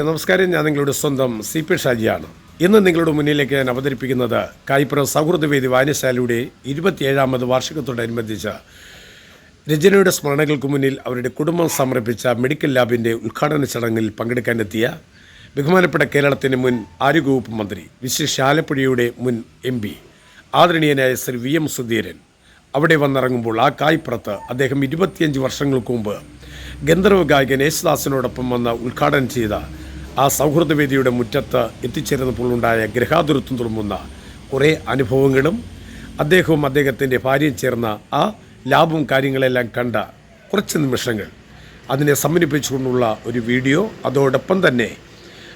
നമസ്കാരം, ഞാൻ നിങ്ങളുടെ സ്വന്തം CP ഷാജിയാണ്. ഇന്ന് നിങ്ങളുടെ മുന്നിലേക്ക് ഞാൻ അവതരിപ്പിക്കുന്നത് കായിപ്ര സൗഹൃദവേദി വായനശാലയുടെ 27ാമത് വാർഷികത്തോടനുബന്ധിച്ച് രചനയുടെ സ്മരണകൾക്ക് മുന്നിൽ അവരുടെ കുടുംബം സമർപ്പിച്ച മെഡിക്കൽ ലാബിൻ്റെ ഉദ്ഘാടന ചടങ്ങിൽ പങ്കെടുക്കാനെത്തിയ ബഹുമാനപ്പെട്ട കേരളത്തിൻ്റെ മുൻ ആരോഗ്യവകുപ്പ് മന്ത്രി, വിശേഷ ആലപ്പുഴയുടെ മുൻ MP ആദരണീയനായ ശ്രീ VM സുധീരൻ അവിടെ വന്നിറങ്ങുമ്പോൾ ആ കായ്പുറത്ത് അദ്ദേഹം 25 വർഷങ്ങൾക്ക് മുമ്പ് ഗന്ധർവ ഗായകൻ യേശുദാസിനോടൊപ്പം വന്ന് ഉദ്ഘാടനം ചെയ്ത ആ സൗഹൃദവേദിയുടെ മുറ്റത്ത് എത്തിച്ചേർന്നപ്പോൾ ഉണ്ടായ ഗ്രഹാതുരത്വം തുളുമ്പുന്ന കുറേ അനുഭവങ്ങളും അദ്ദേഹവും അദ്ദേഹത്തിൻ്റെ ഭാര്യയും ചേർന്ന ആ ലാഭവും കാര്യങ്ങളെല്ലാം കണ്ട കുറച്ച് നിമിഷങ്ങൾ അതിനെ സമന്വയിപ്പിച്ചുകൊണ്ടുള്ള ഒരു വീഡിയോ, അതോടൊപ്പം തന്നെ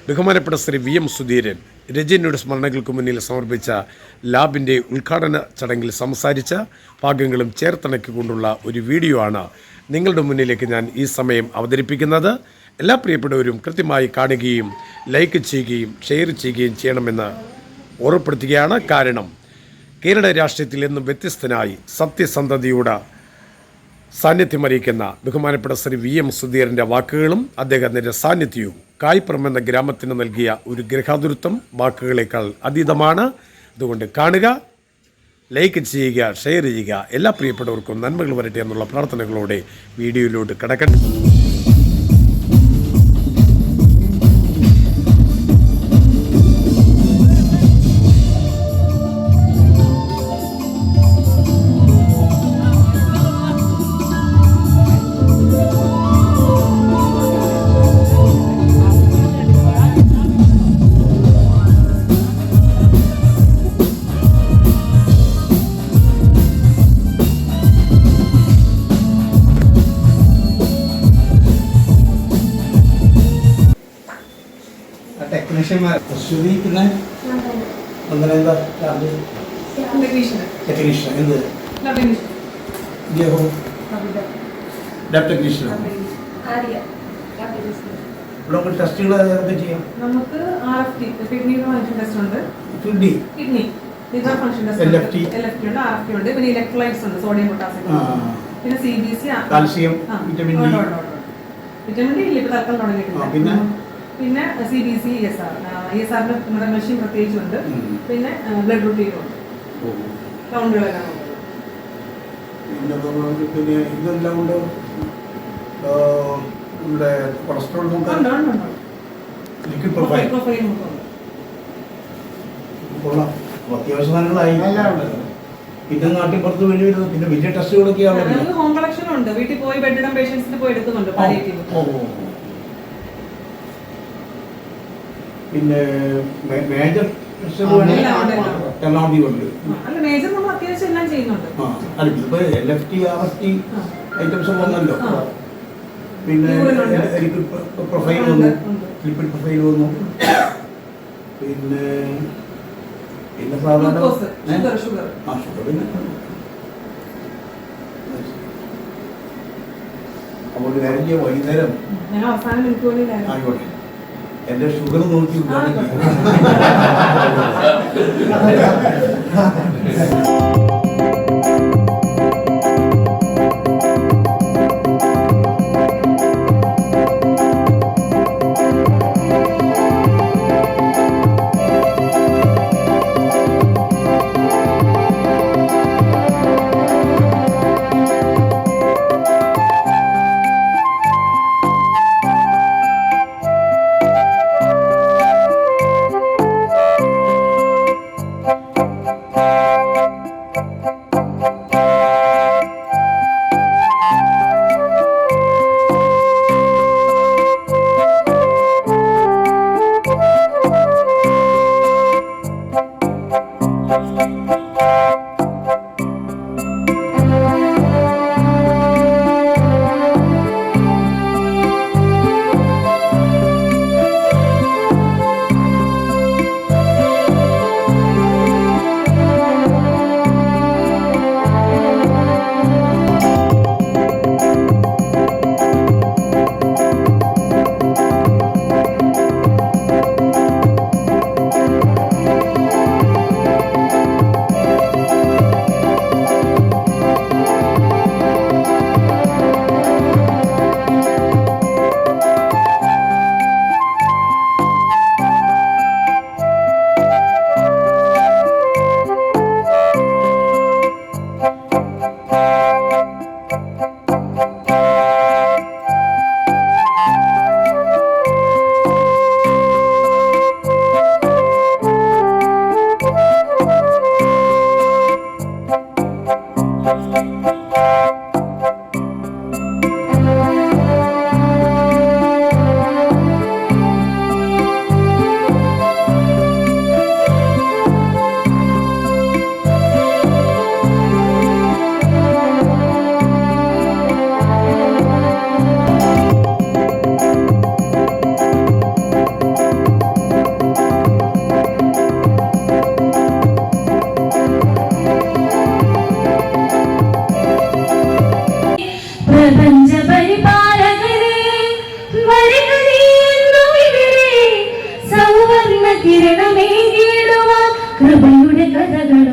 ബഹുമാനപ്പെട്ട ശ്രീ VM സുധീരൻ രചനയുടെ സ്മരണകൾക്ക് മുന്നിൽ സമർപ്പിച്ച ലാബിൻ്റെ ഉദ്ഘാടന ചടങ്ങിൽ സംസാരിച്ച ഭാഗങ്ങളും ചേർത്തിണക്കിക്കൊണ്ടുള്ള ഒരു വീഡിയോ ആണ് നിങ്ങളുടെ മുന്നിലേക്ക് ഞാൻ ഈ സമയം അവതരിപ്പിക്കുന്നത്. എല്ലാ പ്രിയപ്പെട്ടവരും കൃത്യമായി കാണുകയും ലൈക്ക് ചെയ്യുകയും ഷെയർ ചെയ്യുകയും ചെയ്യണമെന്ന് ഓർമ്മപ്പെടുത്തുകയാണ്. കാരണം കേരള രാഷ്ട്രീയത്തിൽ എന്നും വ്യത്യസ്തനായി സത്യസന്ധതയുടെ സാന്നിധ്യമറിയിക്കുന്ന ബഹുമാനപ്പെട്ട ശ്രീ VM സുധീരൻ്റെ വാക്കുകളും അദ്ദേഹത്തിൻ്റെ സാന്നിധ്യവും കായ്പുറം എന്ന ഗ്രാമത്തിന് നൽകിയ ഒരു ഗ്രഹാതുരത്വം വാക്കുകളേക്കാൾ അതീതമാണ്. അതുകൊണ്ട് കാണുക, ലൈക്ക് ചെയ്യുക, ഷെയർ ചെയ്യുക. എല്ലാ പ്രിയപ്പെട്ടവർക്കും നന്മകൾ വരട്ടെ എന്നുള്ള പ്രാർത്ഥനകളോടെ വീഡിയോയിലോട്ട് കടക്കട്ടെ. ടെക്നീഷ്യന്മാർ പിന്നെ ഒന്നരെന്താ ടെക്നീഷ്യൻ എന്ത് ടെക്നീഷ്യൻ ഇവിടെ ടെസ്റ്റുകൾ ഏതൊക്കെ ചെയ്യാം? നമുക്ക് RFT കിഡ്നി ഫംഗ്ഷൻ ടെസ്റ്റ് ഉണ്ട്, കിഡ്നി ലിവർ ഫംഗ്ഷൻ ടെസ്റ്റ് ഉണ്ട്, LFT ഉണ്ട്, RFT ഉണ്ട്, പിന്നെ ഇലക്ട്രോലൈറ്റ്സ് ഉണ്ട്, സോഡിയം പൊട്ടാസ്യം, പിന്നെ CBC, കാൽസ്യം, വിറ്റമിൻ D ഇല്ല ഇപ്പോൾ തൽക്കാലം തുടങ്ങിയിട്ടില്ല, പിന്നെ CBC, ESR നമ്മുടെ മെഷീൻ പ്രത്യേകിച്ചുണ്ട്, പിന്നെ ബ്ലഡ് റൂട്ടീനും ഉണ്ട്, കൗണ്ടുകളെല്ലാം പിന്നെ ഇതെല്ലാം കൊണ്ട് നമ്മുടെ കൊളസ്ട്രോൾ ലിക്വിഡ് പ്രൊഫൈൽ കൊള്ളാം, അത്യാവശ്യം നല്ലതായി. പിന്നെ നാട്ടിൽ പുറത്ത് വേണ്ടി വരുന്നത് പിന്നെ വലിയ ടെസ്റ്റുകളൊക്കെയാണ്. ഹോം കളക്ഷൻ ഉണ്ട്, വീട്ടിൽ പോയി ബെഡ് പേഷ്യൻസിന് പോയി എടുക്കുന്നുണ്ട് പാലിയേറ്റീവ്. പിന്നെ മേജർ എറണാകുളത്തുണ്ട്. ഇതിപ്പോ LFT RFT ഐറ്റംസ് വന്നല്ലോ. പിന്നെ പ്രൊഫൈൽ വന്നു, ലിപ്പിഡ് പ്രൊഫൈൽ വന്നു, പിന്നെ പിന്നെ സാധാരണ ഷുഗർ. പിന്നെ അപ്പോൾ വൈകുന്നേരം ആയിക്കോട്ടെ, എന്റെ ഷുഗർ നോക്കി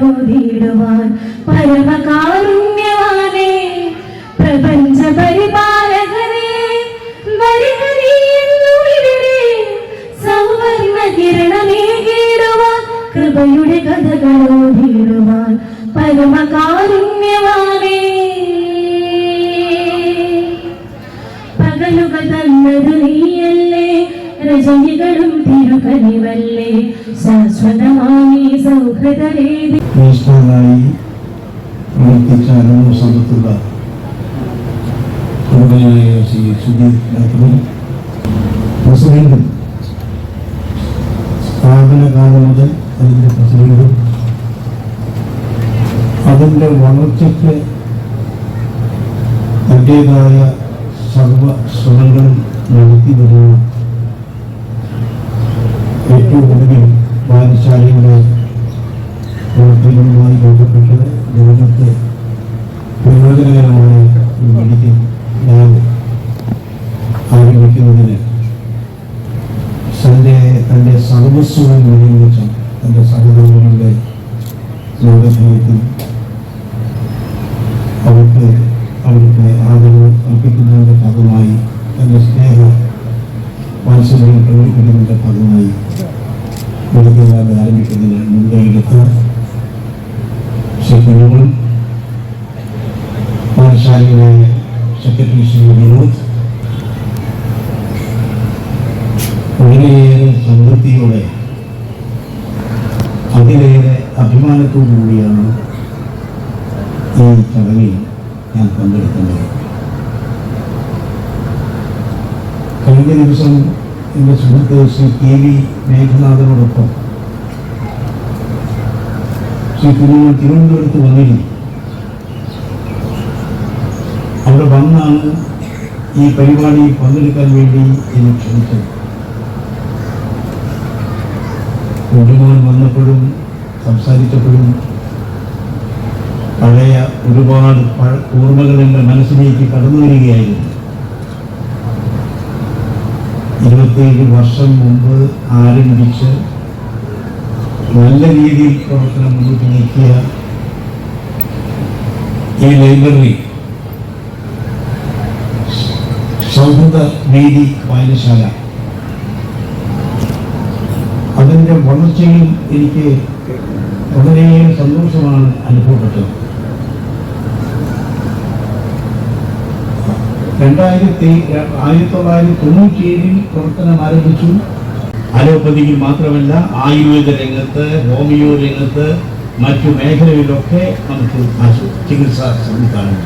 കഥകളോതിടുവാൻ പരമകാരുണ്യവാനേ പ്രപഞ്ച പരിപാലകനേ വരിക നീ എന്നുമിവിടെ സൗവർണ്ണ കിരണമേകിടുവാൻ കൃപയുടെ കഥകളോതിടുവാൻ പരമകാരുണ്യവാനേ പകലുകൾ തന്നത് നീയല്ലേ രജനികളും തിരുകനിവല്ലേ ശാശ്വതമായി സൗഹൃദവേദി ഈസ്റ്ററായി പ്രവർത്തിച്ച അനുഭവ സമ്പത്തുള്ള പ്രമുഖനായ ശ്രീ സുധീർ പ്രസിഡന്റും സ്ഥാപനകാലം മുതൽ അതിൻ്റെ പ്രസിഡന്റും അതിൻ്റെ വളർച്ചയ്ക്ക് തൻ്റേതായ സർവ ശ്രമങ്ങളും നടത്തി വരുന്ന ഏറ്റവും ഒടുവിൽ വായനശാലയുടെ പ്രവർത്തനങ്ങളുമായി ബന്ധപ്പെട്ട് ലോകത്തെ പ്രയോജനകരമായ ഒരു മെഡിക്കൽ ലാബ് ആരംഭിക്കുന്നതിന് തൻ്റെ സർവസ്വവും വിനിയോഗിച്ച തൻ്റെ സഹോദരങ്ങളുടെ ലോകഭയത്തിൽ അവർക്ക് ആദരവ് അർപ്പിക്കുന്നതിൻ്റെ ഭാഗമായി തൻ്റെ സ്നേഹ വാത്സല്യം പ്രകടിപ്പിക്കുന്നതിൻ്റെ ഭാഗമായി മെഡിക്കൽ ലാബ് ആരംഭിക്കുന്നതിന് മുൻകൈയെടുത്ത കുഞ്ഞുങ്ങളും പാഠശാലയിലെ സെക്രട്ടറി ശ്രീ വിനോദ് വളരെയേറെ സംതൃപ്തിയോടെ അതിലേറെ അഭിമാനത്തോടു കൂടിയാണ് ഈ ചടങ്ങിൽ ഞാൻ പങ്കെടുക്കുന്നത്. കഴിഞ്ഞ ദിവസം എൻ്റെ സുഹൃത്ത് ശ്രീ കെ വി മേഘനാഥനോടൊപ്പം ശ്രീ കുഞ്ഞുങ്ങൾ തിരുവനന്തപുരത്ത് വന്നിരുന്നു. അവിടെ വന്നാണ് ഈ പരിപാടിയിൽ പങ്കെടുക്കാൻ വേണ്ടി എന്നെ ക്ഷണിച്ചത്. കുഞ്ഞുമോൻ വന്നപ്പോഴും സംസാരിച്ചപ്പോഴും പഴയ ഒരുപാട് ഓർമ്മകൾ എൻ്റെ മനസ്സിലേക്ക് കടന്നു വരികയായിരുന്നു. 27 വർഷം മുമ്പ് ആരംഭിച്ച് നല്ല രീതിയിൽ പ്രവർത്തനം മുന്നോട്ട് നയിക്കിയ ഈ ലൈബ്രറി സൗഹൃദ വേദി വായനശാല അതിൻ്റെ വളർച്ചയിൽ എനിക്ക് വളരെയേറെ സന്തോഷമാണ് അനുഭവപ്പെട്ടത്. 1997 പ്രവർത്തനം ആരംഭിച്ചു. അലോപ്പതിയിൽ മാത്രമല്ല ആയുർവേദ രംഗത്ത്, ഹോമിയോ രംഗത്ത്, മറ്റു മേഖലകളിലൊക്കെ നമുക്ക് ചികിത്സാ സംവിധാനം.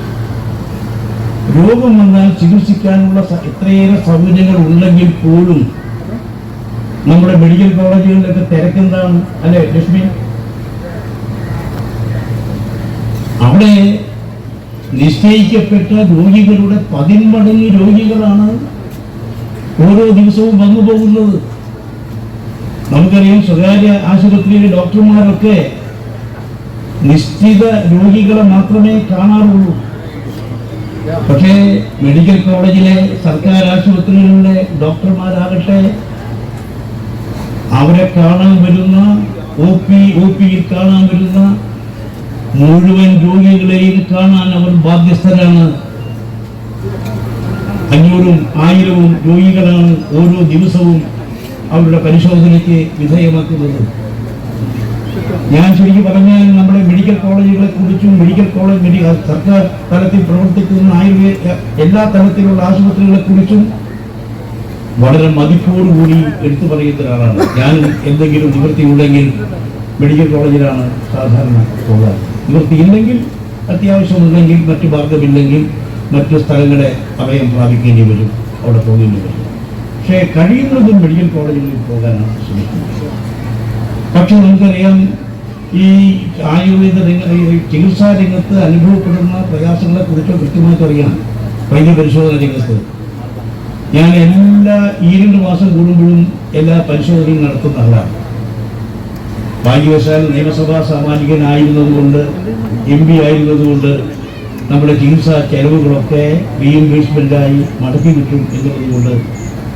രോഗം വന്നാൽ ചികിത്സിക്കാനുള്ള എത്രയേറെ സൗകര്യങ്ങൾ ഉണ്ടെങ്കിൽ പോലും നമ്മുടെ മെഡിക്കൽ കോളേജുകളിലൊക്കെ തിരക്കെന്താണ് അല്ലെ ലക്ഷ്മി? അവിടെ നിശ്ചയിക്കപ്പെട്ട രോഗികളുടെ 10 മടങ്ങ് രോഗികളാണ് ഓരോ ദിവസവും വന്നു പോകുന്നത്. നമുക്കറിയാം, സ്വകാര്യ ആശുപത്രിയിലെ ഡോക്ടർമാരൊക്കെ നിശ്ചിത രോഗികളെ മാത്രമേ കാണാറുള്ളൂ. പക്ഷേ മെഡിക്കൽ കോളേജിലെ സർക്കാർ ആശുപത്രികളിലെ ഡോക്ടർമാരാകട്ടെ അവരെ കാണാൻ വരുന്ന ഒ പിയിൽ കാണാൻ വരുന്ന മുഴുവൻ രോഗികളെയും കാണാൻ അവർ ബാധ്യസ്ഥരാണ്. 500-ഉം 1000-ഉം രോഗികളാണ് ഓരോ ദിവസവും അവരുടെ പരിശോധനയ്ക്ക് വിധേയമാക്കുന്നത്. ഞാൻ ശരിക്കും പറഞ്ഞാൽ നമ്മുടെ മെഡിക്കൽ കോളേജുകളെ കുറിച്ചും സർക്കാർ തലത്തിൽ പ്രവർത്തിക്കുന്ന ആയുർവേദ എല്ലാ തലത്തിലുള്ള ആശുപത്രികളെ കുറിച്ചും വളരെ മതിപ്പോടുകൂടി എടുത്തു പറയുന്ന ഒരാളാണ്. ഞാനും എന്തെങ്കിലും നിവൃത്തിയുണ്ടെങ്കിൽ മെഡിക്കൽ കോളേജിലാണ് സാധാരണ പോകാറ്. നിവൃത്തിയില്ലെങ്കിൽ, അത്യാവശ്യമുണ്ടെങ്കിൽ, മറ്റു മാർഗമില്ലെങ്കിൽ മറ്റു സ്ഥലങ്ങളെ അഭയം പ്രാപിക്കേണ്ടി വരും, അവിടെ പോകേണ്ടി വരും. പക്ഷേ കഴിയുന്നതും മെഡിക്കൽ കോളേജുകളിൽ പോകാനാണ് ശ്രമിക്കുന്നത്. പക്ഷെ നമുക്കറിയാം, ഈ ആയുർവേദ ചികിത്സാ രംഗത്ത് അനുഭവപ്പെടുന്ന പ്രയാസങ്ങളെ കുറിച്ച് കൃത്യമായിട്ട് അറിയാം. വൈദ്യപരിശോധന രംഗത്ത് ഞാൻ 2 മാസം കൂടുമ്പോഴും എല്ലാ പരിശോധനയും നടത്തുന്ന ആളാണ്. ഭാഗ്യവശാൽ നിയമസഭാ സാമാജികനായിരുന്നതുകൊണ്ട്, MP ആയിരുന്നതുകൊണ്ട് നമ്മുടെ ചികിത്സാ ചെലവുകളൊക്കെ റീഇംബേഴ്സ്മെന്റായി മടക്കി കിട്ടും എന്നുള്ളതുകൊണ്ട്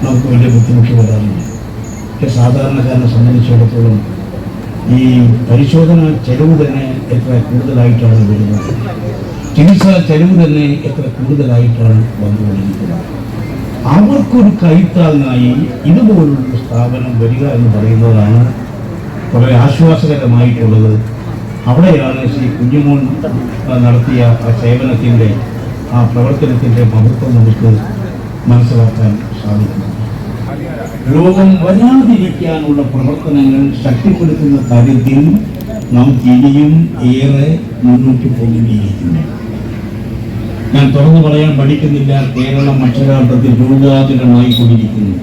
നമുക്ക് വലിയ ബുദ്ധിമുട്ട് വരാറില്ല. പക്ഷെ സാധാരണക്കാരനെ സംബന്ധിച്ചിടത്തോളം ഈ പരിശോധന ചെലവ് തന്നെ എത്ര കൂടുതലായിട്ടാണ് വരുന്നത്, ചികിത്സാ ചെലവ് തന്നെ എത്ര കൂടുതലായിട്ടാണ് വന്നുകൊണ്ടിരിക്കുന്നത്. അവർക്കൊരു കൈത്താങ്ങായി ഇതുപോലുള്ള സ്ഥാപനം വരിക എന്ന് പറയുന്നതാണ് വളരെ ആശ്വാസകരമായിട്ടുള്ളത്. അവിടെയാണ് ശ്രീ കുഞ്ഞുമോൻ നടത്തിയ ആ സേവനത്തിൻ്റെ ആ പ്രവർത്തനത്തിൻ്റെ മഹത്വം നമുക്ക് മനസ്സിലാക്കാൻ സാധിക്കുന്നു. രോഗം വരാതിരിക്കാനുള്ള പ്രവർത്തനങ്ങൾ ശക്തിപ്പെടുത്തുന്ന കാര്യത്തിൽ നമുക്ക് ഇനിയും ഏറെ മുന്നോട്ട് പോകേണ്ടിയിരിക്കുന്നു. ഞാൻ തുറന്നു പറയാൻ പഠിക്കുന്നില്ല, കേരളം അക്ഷരാർത്ഥത്തിൽ രോഗാതുരമായിക്കൊണ്ടിരിക്കുന്നു.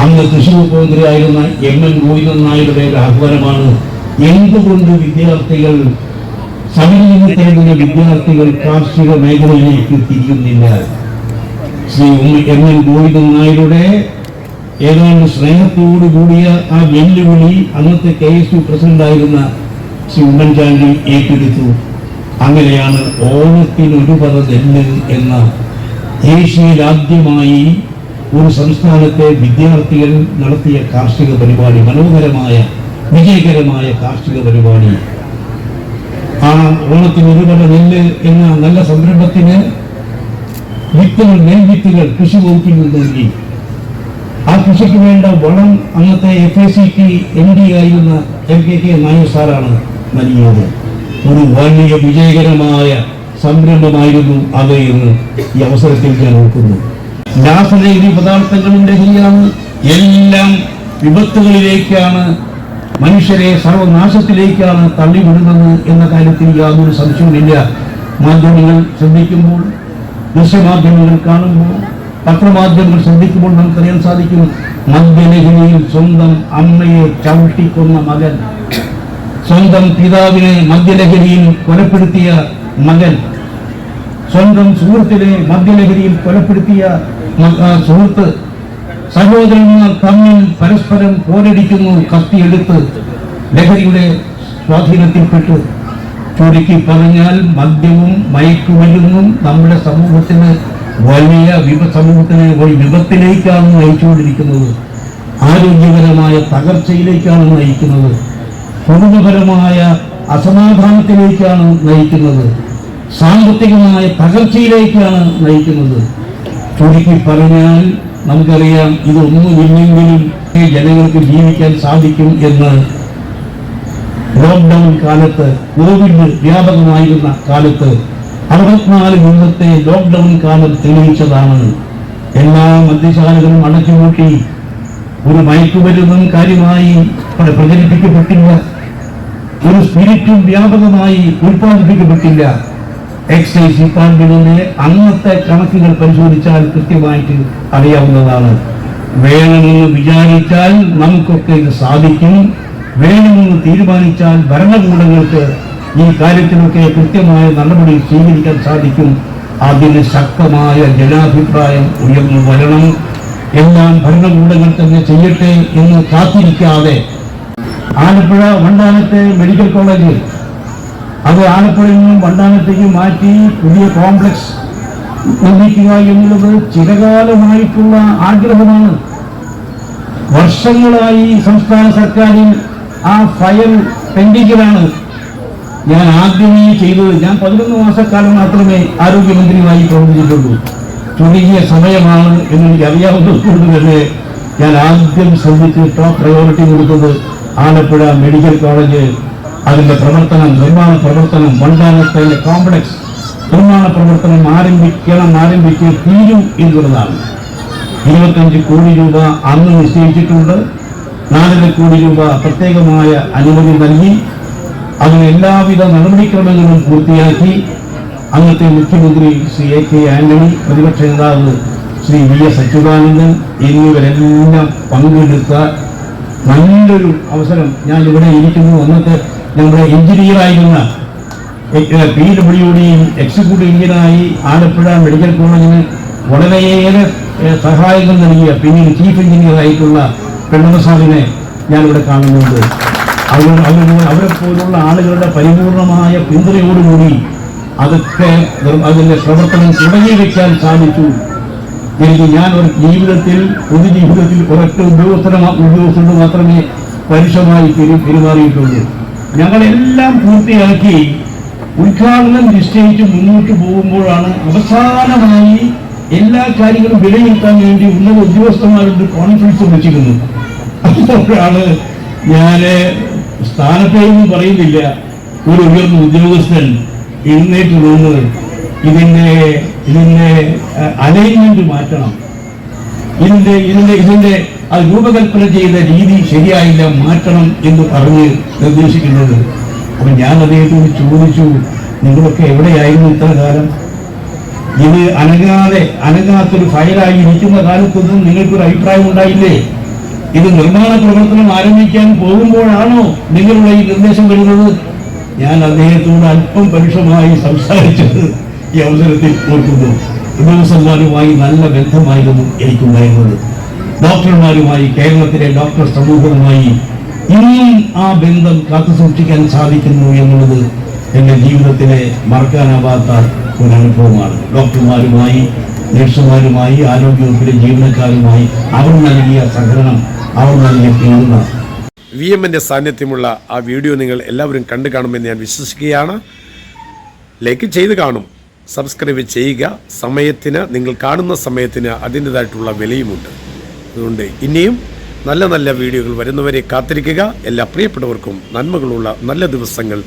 അന്ന് കൃഷി വകുപ്പ് മന്ത്രിയായിരുന്ന MN ഗോവിന്ദൻ നായരുടെ ഒരു ആഹ്വാനമാണ്, എന്തുകൊണ്ട് വിദ്യാർത്ഥികൾ സമരം തേടുന്ന വിദ്യാർത്ഥികൾ കാർഷിക മേഖലയിലേക്ക് തിരിയുന്നില്ല. ശ്രീ MN ഗോവിന്ദൻ നായരുടെ ഏതാണ്ട് സ്നേഹത്തോടു കൂടിയ ആ വെല്ലുവിളി അന്നത്തെ KSU പ്രസിഡന്റായിരുന്ന ശ്രീ ഉമ്മൻചാണ്ടി ഏറ്റെടുത്തു. അങ്ങനെയാണ് ഓണത്തിന് ഒരു പറ നെല്ല് എന്ന ഏഷ്യയിൽ ആദ്യമായി ഒരു സംസ്ഥാനത്തെ വിദ്യാർത്ഥികൾ നടത്തിയ കാർഷിക പരിപാടി, മനോഹരമായ വിജയകരമായ കാർഷിക പരിപാടി. ആ ഓണത്തിന് ഒരു പറ നെല്ല് എന്ന നല്ല സംരംഭത്തിന് വിത്തുകൾ, നെൽവിത്തുകൾ കൃഷി വകുപ്പിൽ നിന്ന് നൽകി. ആ കൃഷിക്ക് വേണ്ട വളം അന്നത്തെ FACT MD ആയിരുന്ന MKK നായർ സാറാണ് നൽകിയത്. ഒരു വലിയ വിജയകരമായ സംരംഭമായിരുന്നു അത് എന്ന് ഈ അവസരത്തിൽ ഞാൻ ഓർക്കുന്നു. രാസലഹരി പദാർത്ഥങ്ങളുടെ ലഹരിയാണ്, എല്ലാം വിപത്തുകളിലേക്കാണ്, മനുഷ്യരെ സർവനാശത്തിലേക്കാണ് തള്ളിവിടുന്നത് എന്ന കാര്യത്തിൽ യാതൊരു സംശയവുമില്ല. മാധ്യമങ്ങൾ ശ്രദ്ധിക്കുമ്പോൾ, ദൃശ്യമാധ്യമങ്ങൾ കാണുമ്പോൾ, പത്രമാധ്യമങ്ങൾ ശ്രദ്ധിക്കുമ്പോൾ നമുക്കറിയാൻ സാധിക്കും, മദ്യലഹരിയിൽ സ്വന്തം അമ്മയെ ചവിട്ടിക്കൊന്ന മകൻ, സ്വന്തം പിതാവിനെ മദ്യലഹരിയിൽ കൊലപ്പെടുത്തിയ മകൻ, സ്വന്തം സുഹൃത്തിനെ മദ്യലഹരിയിൽ കൊലപ്പെടുത്തിയ സുഹൃത്ത്, സഹോദരന്മാർ തമ്മിൽ പരസ്പരം പോരടിക്കുന്നു കത്തിയെടുത്ത് ലഹരിയുടെ സ്വാധീനത്തിൽപ്പെട്ട്. ചുരുക്കി പറഞ്ഞാൽ മദ്യവും മയക്കുമരുന്നും നമ്മുടെ സമൂഹത്തിന് വലിയ വിപത്തിലേക്കാണ് നയിച്ചുകൊണ്ടിരിക്കുന്നത്. ആരോഗ്യപരമായ തകർച്ചയിലേക്കാണ് നയിക്കുന്നത്. കുടുംബപരമായ അസമാധാനത്തിലേക്കാണ് നയിക്കുന്നത്. സാമ്പത്തികമായ തകർച്ചയിലേക്കാണ് നയിക്കുന്നത്. ചുരുക്കി പറഞ്ഞാൽ നമുക്കറിയാം, ഇതൊന്നുമില്ലെങ്കിലും ജനങ്ങൾക്ക് ജീവിക്കാൻ സാധിക്കും എന്ന് ലോക്ക്ഡൌൺ കാലത്ത്, കോവിഡ് വ്യാപകമായിരുന്ന കാലത്ത് 64 ദിവസത്തെ ലോക്ക്ഡൌൺ കാലം തെളിയിച്ചതാണ്. എല്ലാ മദ്യശാലകളും അടച്ചുപൂട്ടി. ഒരു മയക്കുമരുന്നും കാര്യമായി പ്രചരിപ്പിക്കപ്പെട്ടില്ല. ഒരു സ്പിരിറ്റും വ്യാപകമായി ഉൽപ്പാദിപ്പിക്കപ്പെട്ടില്ല. എക്സൈസ് ഡിപ്പാർട്ട്മെന്റിന്റെ അന്നത്തെ കണക്കുകൾ പരിശോധിച്ചാൽ കൃത്യമായിട്ട് അറിയാവുന്നതാണ്. വേണമെന്ന് വിചാരിച്ചാൽ നമുക്കൊക്കെ ഇത് സാധിക്കും. വേണമെന്ന് തീരുമാനിച്ചാൽ ഭരണകൂടങ്ങൾക്ക് ഈ കാര്യത്തിലൊക്കെ കൃത്യമായ നടപടി സ്വീകരിക്കാൻ സാധിക്കും. അതിന് ശക്തമായ ജനാഭിപ്രായം ഉയർന്നു വരണം. എല്ലാം ഭരണകൂടങ്ങൾ തന്നെ ചെയ്യട്ടെ എന്ന് കാത്തിരിക്കാതെ ആലപ്പുഴ വണ്ടാനത്തെ മെഡിക്കൽ കോളേജ്, അത് ആലപ്പുഴയിൽ നിന്നും വണ്ടാനത്തേക്ക് മാറ്റി പുതിയ കോംപ്ലക്സ് നിർമ്മിക്കുക എന്നുള്ളത് ചിരകാലമായിട്ടുള്ള ആഗ്രഹമാണ്. വർഷങ്ങളായി സംസ്ഥാന സർക്കാരിൽ ആ ഫയൽ പെൻഡിങ്ങിലാണ്. ഞാൻ ആദ്യമേ ചെയ്തത്, ഞാൻ 11 മാസക്കാലം മാത്രമേ ആരോഗ്യമന്ത്രിയുമായി പ്രവർത്തിച്ചിട്ടുള്ളൂ. ചുരുങ്ങിയ സമയമാണ് എന്നെനിക്ക് അറിയാവുന്നതുകൊണ്ട് തന്നെ ഞാൻ ആദ്യം ശ്രദ്ധിച്ച് ടോപ്പ് പ്രയോറിറ്റി കൊടുത്തത് ആലപ്പുഴ മെഡിക്കൽ കോളേജ്, അതിൻ്റെ പ്രവർത്തനം, നിർമ്മാണ പ്രവർത്തനം, വണ്ടാനത്തെ കോംപ്ലക്സ് നിർമ്മാണ പ്രവർത്തനം ആരംഭിച്ച് തീരും എന്നുള്ളതാണ്. 25 കോടി രൂപ അന്ന് നിശ്ചയിച്ചിട്ടുണ്ട്. 4 കോടി രൂപ പ്രത്യേകമായ അനുമതി നൽകി. അതിന് എല്ലാവിധ നടപടിക്രമങ്ങളും പൂർത്തിയാക്കി. അന്നത്തെ മുഖ്യമന്ത്രി ശ്രീ AK ആന്റണി, പ്രതിപക്ഷ നേതാവ് ശ്രീ VS അച്യുതാനന്ദൻ എന്നിവരെല്ലാം പങ്കെടുത്ത നല്ലൊരു അവസരം. ഞാൻ ഇവിടെ ഇരിക്കുന്നു. അന്നത്തെ നമ്മുടെ എഞ്ചിനീയറായിരുന്ന PWD എക്സിക്യൂട്ടീവ് എഞ്ചിനീയറായി ആലപ്പുഴ മെഡിക്കൽ കോളേജിന് വളരെയേറെ സഹായങ്ങൾ നൽകിയ പിന്നീട് ചീഫ് എഞ്ചിനീയർ ആയിട്ടുള്ള പെണ്ണമസാദിനെ ഞാനിവിടെ കാണുന്നുണ്ട്. അവരെ പോലുള്ള ആളുകളുടെ പരിപൂർണമായ പിന്തുണയോടുകൂടി അതൊക്കെ അതിൻ്റെ പ്രവർത്തനം തുടങ്ങി വയ്ക്കാൻ സാധിച്ചു. ഞാൻ ഒരു ജീവിതത്തിൽ, പൊതുജീവിതത്തിൽ ഒരൊറ്റ ഉദ്യോഗസ്ഥന് മാത്രമേ പരുഷമായി പെരുമാറിയിട്ടുണ്ട്. ഞങ്ങളെല്ലാം പൂർത്തിയാക്കി ഉദ്ഘാടനം നിശ്ചയിച്ച് മുന്നോട്ട് പോകുമ്പോഴാണ് അവസാനമായി എല്ലാ കാര്യങ്ങളും വിലയിരുത്താൻ വേണ്ടി ഉന്നത ഉദ്യോഗസ്ഥന്മാരുടെ കോൺഫറൻസ് വിളിച്ചിരുന്നു. അപ്പോഴാണ് ഞാൻ സ്ഥാനപ്പേരൊന്നും പറയുന്നില്ല, ഒരു ഉയർന്ന ഉദ്യോഗസ്ഥൻ എഴുന്നേറ്റ് നിന്ന് ഇതിന്റെ അലൈൻമെന്റ് മാറ്റണം, ഇതിന്റെ അത് രൂപകൽപ്പന ചെയ്ത രീതി ശരിയായില്ല, മാറ്റണം എന്ന് പറഞ്ഞ് നിർദ്ദേശിക്കുന്നത്. അപ്പൊ ഞാൻ അദ്ദേഹത്തോട് ചോദിച്ചു, നിങ്ങളൊക്കെ എവിടെയായിരുന്നു ഇത്ര കാലം? ഇത് അനങ്ങാത്തൊരു ഫയലായി ഇരിക്കുന്ന കാലത്തൊന്നും നിങ്ങൾക്കൊരു അഭിപ്രായം ഉണ്ടായില്ലേ? ഇത് നിർമ്മാണ പ്രവർത്തനം ആരംഭിക്കാൻ പോകുമ്പോഴാണോ നിങ്ങളുടെ ഈ നിർദ്ദേശം വരുന്നത്? ഞാൻ അദ്ദേഹത്തോട് അല്പം പരുഷമായി സംസാരിച്ചത് ഈ അവസരത്തിൽ ഓർക്കുന്നു. ഉദ്യോഗസ്ഥന്മാരുമായി നല്ല ബന്ധമായിരുന്നു എനിക്കുണ്ടായിരുന്നത്. ഡോക്ടർമാരുമായി, കേരളത്തിലെ ഡോക്ടർ സമൂഹവുമായി ഇനിയും ആ ബന്ധം കാത്തുസൂക്ഷിക്കാൻ സാധിക്കുന്നു എന്നുള്ളത് എൻ്റെ ജീവിതത്തിലെ മറക്കാനാവാത്ത ഒരു അനുഭവമാണ്. ഡോക്ടർമാരുമായി, നഴ്സുമാരുമായി, ആരോഗ്യവകുപ്പിലെ ജീവനക്കാരുമായി അവർ നൽകിയ സഹകരണം, അവർ നൽകിയ പിന്തുണ. VM-ന്റെ സാന്നിധ്യമുള്ള ആ വീഡിയോ നിങ്ങൾ എല്ലാവരും കണ്ടു കാണുമെന്ന് ഞാൻ വിശ്വസിക്കുകയാണ്. ലൈക്ക് ചെയ്ത് കാണും, സബ്സ്ക്രൈബ് ചെയ്യുക. സമയത്തിന്, നിങ്ങൾ കാണുന്ന സമയത്തിന് അതിൻ്റെതായിട്ടുള്ള വിലയുമുണ്ട്. അതുകൊണ്ട് ഇനിയും നല്ല നല്ല വീഡിയോകൾ വരുന്നവരെ കാത്തിരിക്കുക. എല്ലാ പ്രിയപ്പെട്ടവർക്കും നന്മകളുള്ള നല്ല ദിവസങ്ങൾ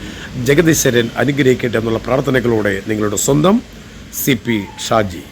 ജഗദീശ്വരൻ അനുഗ്രഹിക്കട്ടെ എന്നുള്ള പ്രാർത്ഥനകളോടെ നിങ്ങളുടെ സ്വന്തം CP ഷാജി.